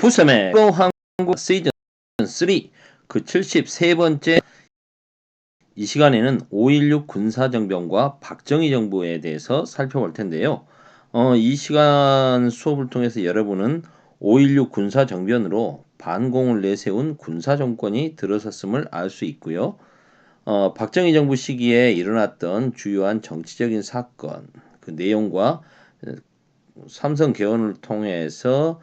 부쌤의 한국 시즌 3 그 73번째 이 시간에는 5.16 군사정변과 박정희 정부에 대해서 살펴볼 텐데요. 이 시간 수업을 통해서 여러분은 5.16 군사정변으로 반공을 내세운 군사정권이 들어섰음을 알 수 있고요. 박정희 정부 시기에 일어났던 주요한 정치적인 사건, 그 내용과 삼성 개헌을 통해서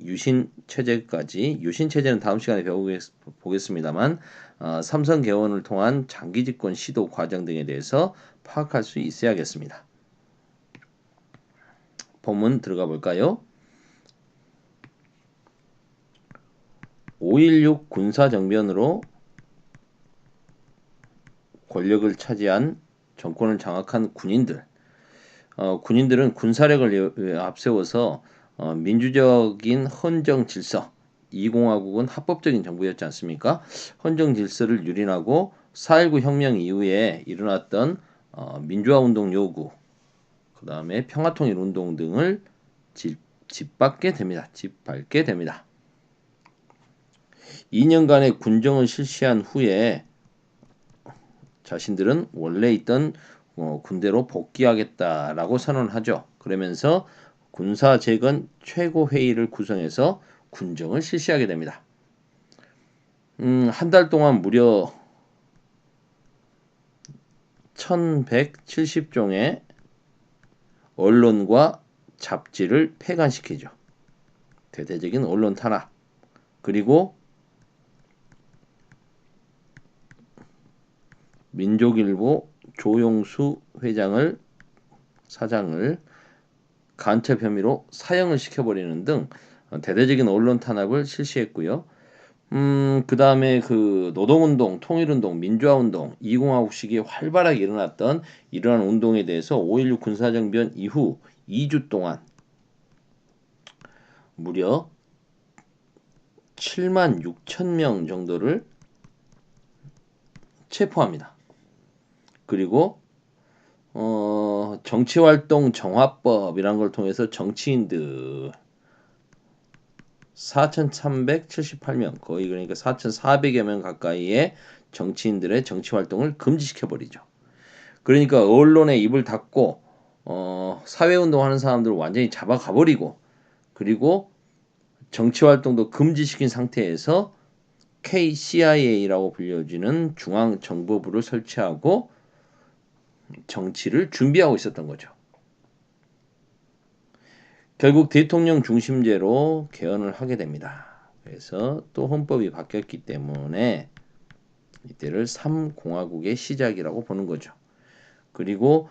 유신 체제까지, 유신 체제는 다음 시간에 배워보겠습니다만 삼성 개헌을 통한 장기 집권 시도 과정 등에 대해서 파악할 수 있어야겠습니다. 본문 들어가 볼까요? 5.16 군사정변으로 권력을 차지한 정권을 장악한 군인들, 군인들은 군사력을 앞세워서 민주적인 헌정 질서, 이 공화국은 합법적인 정부였지 않습니까? 헌정 질서를 유린하고 4.19 혁명 이후에 일어났던 민주화 운동 요구, 그 다음에 평화통일 운동 등을 짓밟게 됩니다. 2년간의 군정을 실시한 후에 자신들은 원래 있던 군대로 복귀하겠다라고 선언하죠. 그러면서 군사재건 최고회의를 구성해서 군정을 실시하게 됩니다. 한 달 동안 무려 1170종의 언론과 잡지를 폐간시키죠. 대대적인 언론 탄압. 그리고 민족일보 조용수 사장을 간첩 혐의로 사형을 시켜버리는 등 대대적인 언론 탄압을 실시했고요. 그 다음에 그 노동운동, 통일운동, 민주화운동, 이공화국 시기에 활발하게 일어났던 이러한 운동에 대해서 5.16 군사정변 이후 2주 동안 무려 7만 6천 명 정도를 체포합니다. 그리고 정치활동 정화법이라는 걸 통해서 정치인들 4,378명, 거의 그러니까 4,400여 명 가까이의 정치인들의 정치활동을 금지시켜버리죠. 그러니까 언론에 입을 닫고 사회운동하는 사람들을 완전히 잡아가버리고, 그리고 정치활동도 금지시킨 상태에서 KCIA라고 불려지는 중앙정보부를 설치하고 정치를 준비하고 있었던 거죠. 결국 대통령 중심제로 개헌을 하게 됩니다. 그래서 또 헌법이 바뀌었기 때문에 이때를 3공화국의 시작이라고 보는 거죠. 그리고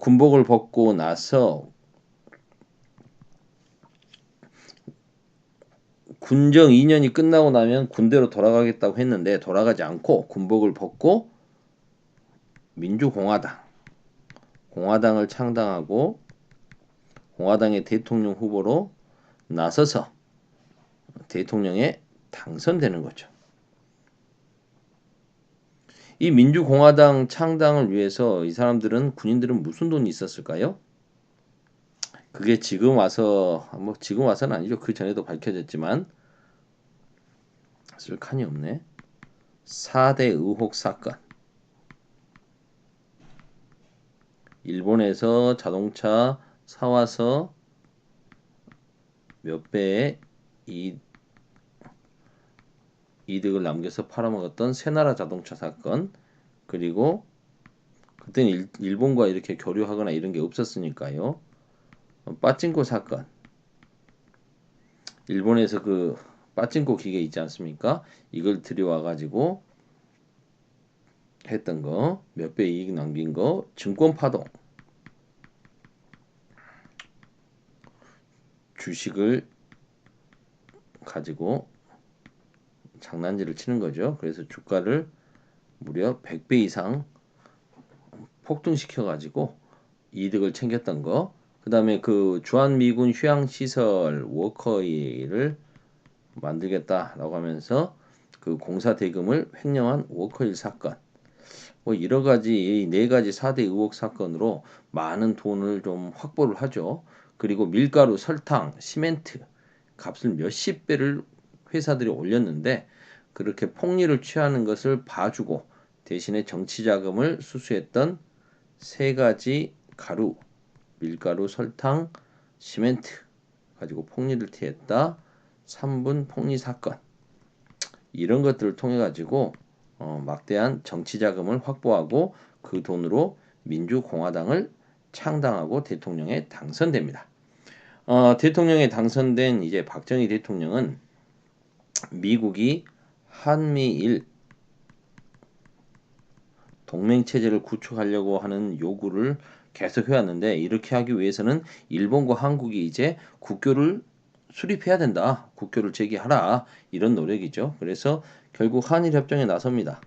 군복을 벗고 나서 군정 2년이 끝나고 나면 군대로 돌아가겠다고 했는데 돌아가지 않고 군복을 벗고 공화당을 창당하고 공화당의 대통령 후보로 나서서 대통령에 당선되는 거죠. 이 민주공화당 창당을 위해서 이 사람들은, 군인들은 무슨 돈이 있었을까요? 그게 지금 와서는 아니죠. 그 전에도 밝혀졌지만 쓸 칸이 없네. 4대 의혹 사건. 일본에서 자동차 사와서 몇 배의 이득을 남겨서 팔아먹었던 새나라 자동차 사건. 그리고 그때는 일본과 이렇게 교류하거나 이런 게 없었으니까요. 빠찡코 사건. 일본에서 그 빠찡코 기계 있지 않습니까? 이걸 들여와 가지고 했던 거, 몇 배 이익 남긴 거, 증권 파동. 주식을 가지고 장난질을 치는 거죠. 그래서 주가를 무려 100배 이상 폭등시켜 가지고 이득을 챙겼던 거. 그다음에 그 주한미군 휴양시설 워커힐을 만들겠다라고 하면서 그 공사 대금을 횡령한 워커힐 사건. 뭐 여러 가지, 네 가지 4대 의혹 사건으로 많은 돈을 좀 확보를 하죠. 그리고 밀가루, 설탕, 시멘트 값을 몇십 배를 회사들이 올렸는데 그렇게 폭리를 취하는 것을 봐주고 대신에 정치 자금을 수수했던 세 가지 가루, 밀가루, 설탕, 시멘트 가지고 폭리를 티했다. 3분 폭리 사건. 이런 것들을 통해 가지고 막대한 정치 자금을 확보하고 그 돈으로 민주공화당을 창당하고 대통령에 당선됩니다. 대통령에 당선된 이제 박정희 대통령은 미국이 한미일 동맹 체제를 구축하려고 하는 요구를 계속 해왔는데 이렇게 하기 위해서는 일본과 한국이 이제 국교를 수립해야 된다. 국교를 재개하라. 이런 노력이죠. 그래서 결국 한일 협정에 나섭니다.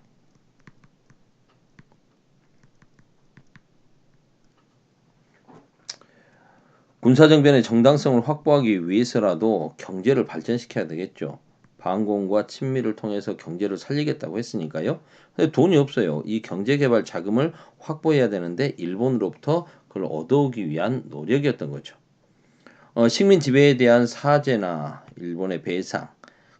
군사정변의 정당성을 확보하기 위해서라도 경제를 발전시켜야 되겠죠. 방공과 친미를 통해서 경제를 살리겠다고 했으니까요. 근데 돈이 없어요. 이 경제개발 자금을 확보해야 되는데 일본으로부터 그걸 얻어오기 위한 노력이었던 거죠. 식민 지배에 대한 사죄나 일본의 배상,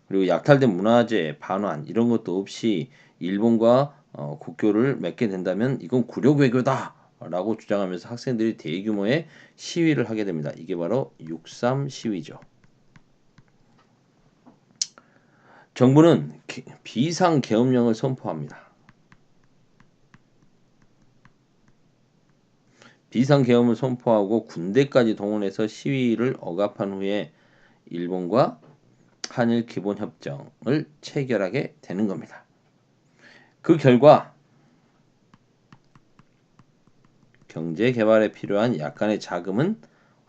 그리고 약탈된 문화재 반환 이런 것도 없이 일본과 국교를 맺게 된다면 이건 굴욕 외교다라고 주장하면서 학생들이 대규모의 시위를 하게 됩니다. 이게 바로 6.3 시위죠. 정부는 비상계엄령을 선포합니다. 비상계엄을 선포하고 군대까지 동원해서 시위를 억압한 후에 일본과 한일 기본협정을 체결하게 되는 겁니다. 그 결과 경제 개발에 필요한 약간의 자금은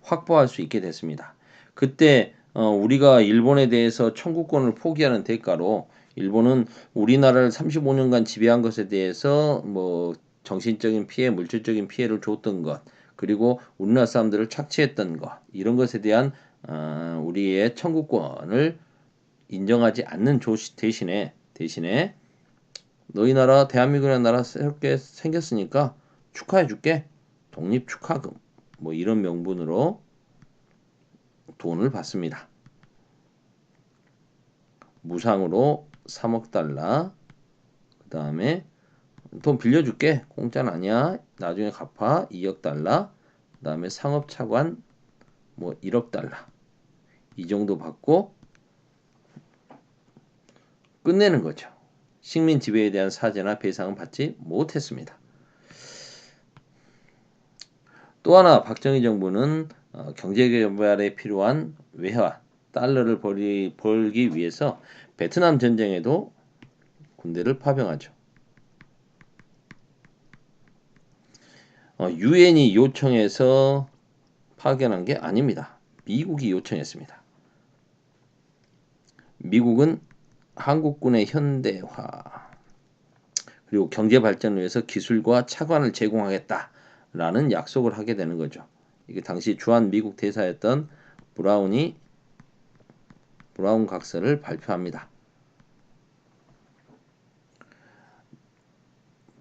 확보할 수 있게 됐습니다. 그때 우리가 일본에 대해서 청구권을 포기하는 대가로 일본은 우리나라를 35년간 지배한 것에 대해서 뭐 정신적인 피해, 물질적인 피해를 줬던 것, 그리고 우리나라 사람들을 착취했던 것, 이런 것에 대한 우리의 청구권을 인정하지 않는 대신에 너희 나라 대한민국이라는 나라 새롭게 생겼으니까 축하해줄게. 독립 축하금 뭐 이런 명분으로 돈을 받습니다. 무상으로 3억 달러, 그 다음에 돈 빌려줄게. 공짜는 아니야. 나중에 갚아. 2억 달러, 그 다음에 상업 차관 뭐 1억 달러 이 정도 받고 끝내는 거죠. 식민 지배에 대한 사죄나 배상은 받지 못했습니다. 또 하나 박정희 정부는 경제개발에 필요한 외화 달러를 벌기 위해서 베트남 전쟁에도 군대를 파병하죠. 유엔이 요청해서 파견한 게 아닙니다. 미국이 요청했습니다. 미국은 한국군의 현대화 그리고 경제 발전을 위해서 기술과 차관을 제공하겠다라는 약속을 하게 되는 거죠. 이게 당시 주한 미국 대사였던 브라운 각서를 발표합니다.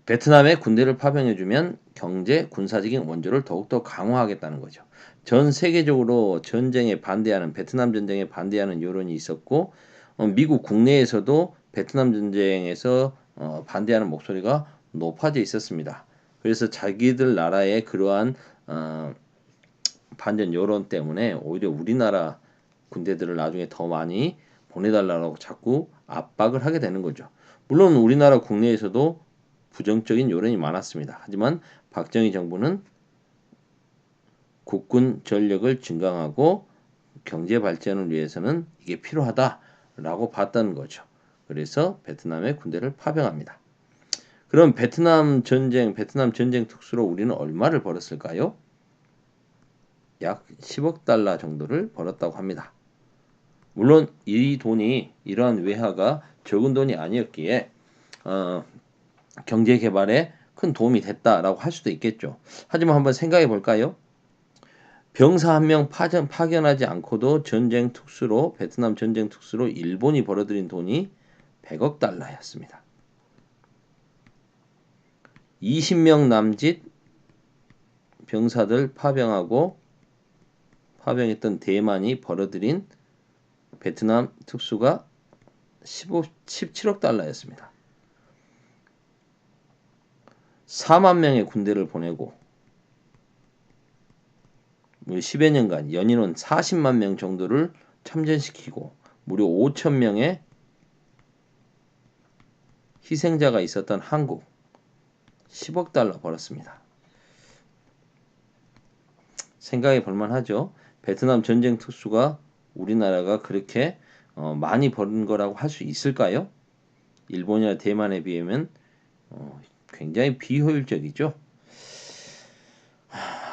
베트남에 군대를 파병해주면 경제, 군사적인 원조를 더욱더 강화하겠다는 거죠. 전 세계적으로 전쟁에 반대하는 베트남 전쟁에 반대하는 여론이 있었고 미국 국내에서도 베트남 전쟁에서 반대하는 목소리가 높아져 있었습니다. 그래서 자기들 나라의 그러한 반전 여론 때문에 오히려 우리나라 군대들을 나중에 더 많이 보내달라고 자꾸 압박을 하게 되는 거죠. 물론 우리나라 국내에서도 부정적인 여론이 많았습니다. 하지만 박정희 정부는 국군 전력을 증강하고 경제 발전을 위해서는 이게 필요하다라고 봤다는 거죠. 그래서 베트남에 군대를 파병합니다. 그럼 베트남 전쟁 특수로 우리는 얼마를 벌었을까요? 약 10억 달러 정도를 벌었다고 합니다. 물론 이 돈이 이러한 외화가 적은 돈이 아니었기에 경제 개발에 큰 도움이 됐다라고 할 수도 있겠죠. 하지만 한번 생각해 볼까요? 병사 한 명 파견하지 않고도 베트남 전쟁 특수로 일본이 벌어들인 돈이 100억 달러였습니다. 20명 남짓 병사들 파병했던 대만이 벌어들인 베트남 특수가 17억 달러였습니다. 4만 명의 군대를 보내고 10여 년간 연인원 40만 명 정도를 참전시키고 무려 5천 명의 희생자가 있었던 한국 10억 달러 벌었습니다. 생각해 볼만하죠. 베트남 전쟁 특수가 우리나라가 그렇게 많이 버는 거라고 할 수 있을까요? 일본이나 대만에 비하면 굉장히 비효율적이죠.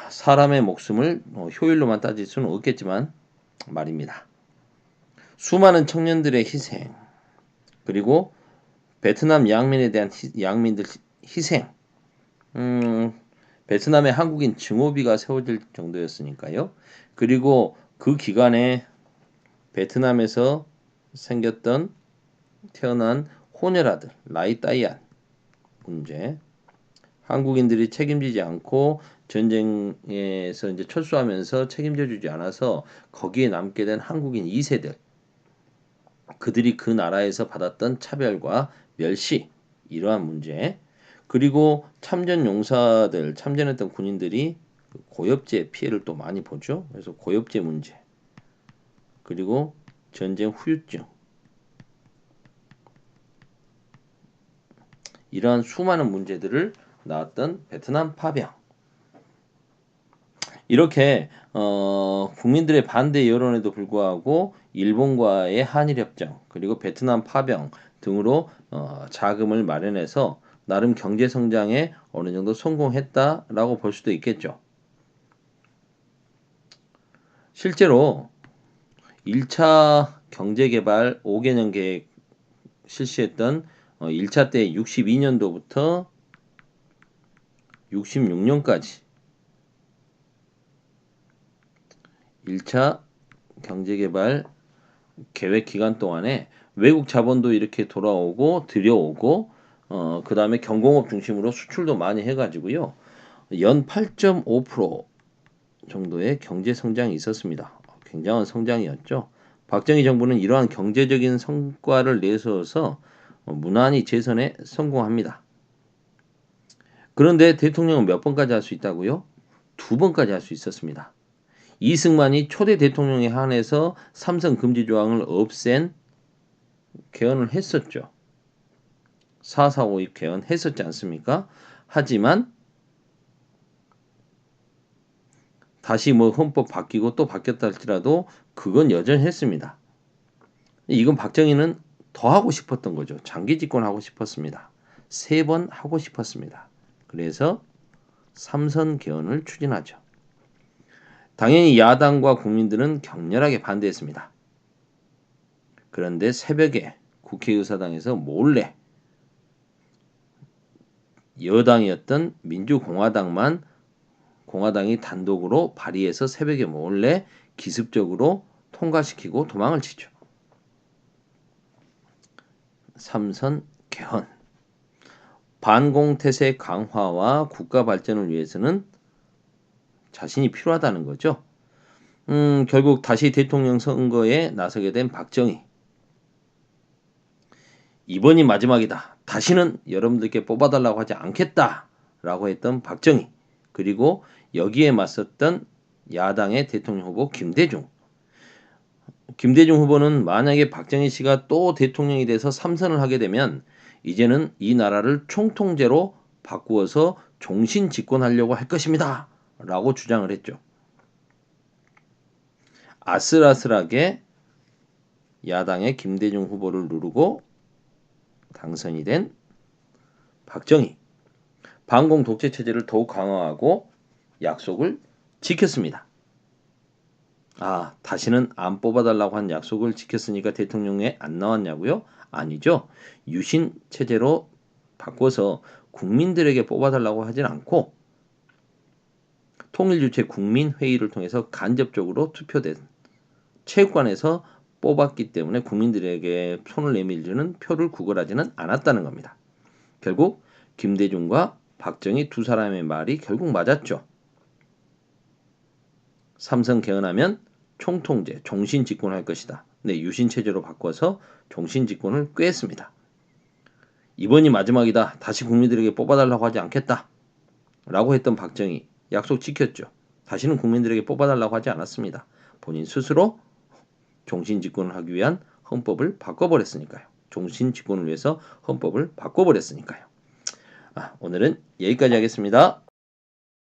사람의 목숨을 효율로만 따질 수는 없겠지만 말입니다. 수많은 청년들의 희생, 그리고 베트남 양민에 대한 양민들 희생, 베트남에 한국인 증오비가 세워질 정도였으니까요. 그리고 그 기간에 베트남에서 생겼던 태어난 호녀라들, 라이따이안 문제, 한국인들이 책임지지 않고 전쟁에서 이제 철수하면서 책임져 주지 않아서 거기에 남게 된 한국인 2세들, 그들이 그 나라에서 받았던 차별과 멸시, 이러한 문제, 그리고 참전 용사들, 참전했던 군인들이 고엽제 피해를 또 많이 보죠. 그래서 고엽제 문제, 그리고 전쟁 후유증, 이러한 수많은 문제들을 낳았던 베트남 파병. 이렇게 국민들의 반대 여론에도 불구하고 일본과의 한일협정, 그리고 베트남 파병 등으로 자금을 마련해서 나름 경제 성장에 어느 정도 성공했다라고 볼 수도 있겠죠. 실제로 1차 경제개발 5개년 계획 실시했던 1차 때 62년도부터 66년까지 1차 경제개발 계획 기간 동안에 외국 자본도 이렇게 돌아오고 들여오고 그 다음에 경공업 중심으로 수출도 많이 해가지고요. 연 8.5% 정도의 경제 성장이 있었습니다. 굉장한 성장이었죠. 박정희 정부는 이러한 경제적인 성과를 내세워서 무난히 재선에 성공합니다. 그런데 대통령은 몇 번까지 할 수 있다고요? 2번까지 할 수 있었습니다. 이승만이 초대 대통령에 한해서 삼성 금지 조항을 없앤 개헌을 했었죠. 4.4.5입 개헌했었지 않습니까? 하지만 다시 뭐 헌법 바뀌고 또 바뀌었다 할지라도 그건 여전히 했습니다. 이건 박정희는 더 하고 싶었던 거죠. 장기 집권하고 싶었습니다. 3번 하고 싶었습니다. 그래서 3선 개헌을 추진하죠. 당연히 야당과 국민들은 격렬하게 반대했습니다. 그런데 새벽에 국회의사당에서 몰래 여당이었던 민주공화당만 공화당이 단독으로 발의해서 새벽에 몰래 기습적으로 통과시키고 도망을 치죠. 3선 개헌. 반공태세 강화와 국가 발전을 위해서는 자신이 필요하다는 거죠. 결국 다시 대통령 선거에 나서게 된 박정희. 이번이 마지막이다. 다시는 여러분들께 뽑아달라고 하지 않겠다라고 했던 박정희. 그리고 여기에 맞섰던 야당의 대통령 후보 김대중. 김대중 후보는 만약에 박정희 씨가 또 대통령이 돼서 3선을 하게 되면 이제는 이 나라를 총통제로 바꾸어서 종신 집권하려고 할 것입니다. 라고 주장을 했죠. 아슬아슬하게 야당의 김대중 후보를 누르고 당선이 된 박정희. 반공 독재 체제를 더욱 강화하고 약속을 지켰습니다. 다시는 안 뽑아달라고 한 약속을 지켰으니까 대통령에 안 나왔냐고요? 아니죠. 유신 체제로 바꿔서 국민들에게 뽑아달라고 하진 않고 통일주체 국민회의를 통해서 간접적으로 투표된 체육관에서 뽑았기 때문에 국민들에게 손을 내밀지는 표를 구걸하지는 않았다는 겁니다. 결국 김대중과 박정희 두 사람의 말이 결국 맞았죠. 3선 개헌하면 총통제, 종신 집권할 것이다. 네, 유신체제로 바꿔서 종신집권을 꾀했습니다. 이번이 마지막이다. 다시 국민들에게 뽑아달라고 하지 않겠다. 라고 했던 박정희 약속 지켰죠. 다시는 국민들에게 뽑아달라고 하지 않았습니다. 본인 스스로 종신집권을 하기 위한 헌법을 바꿔버렸으니까요. 종신집권을 위해서 헌법을 바꿔버렸으니까요. 오늘은 여기까지 하겠습니다.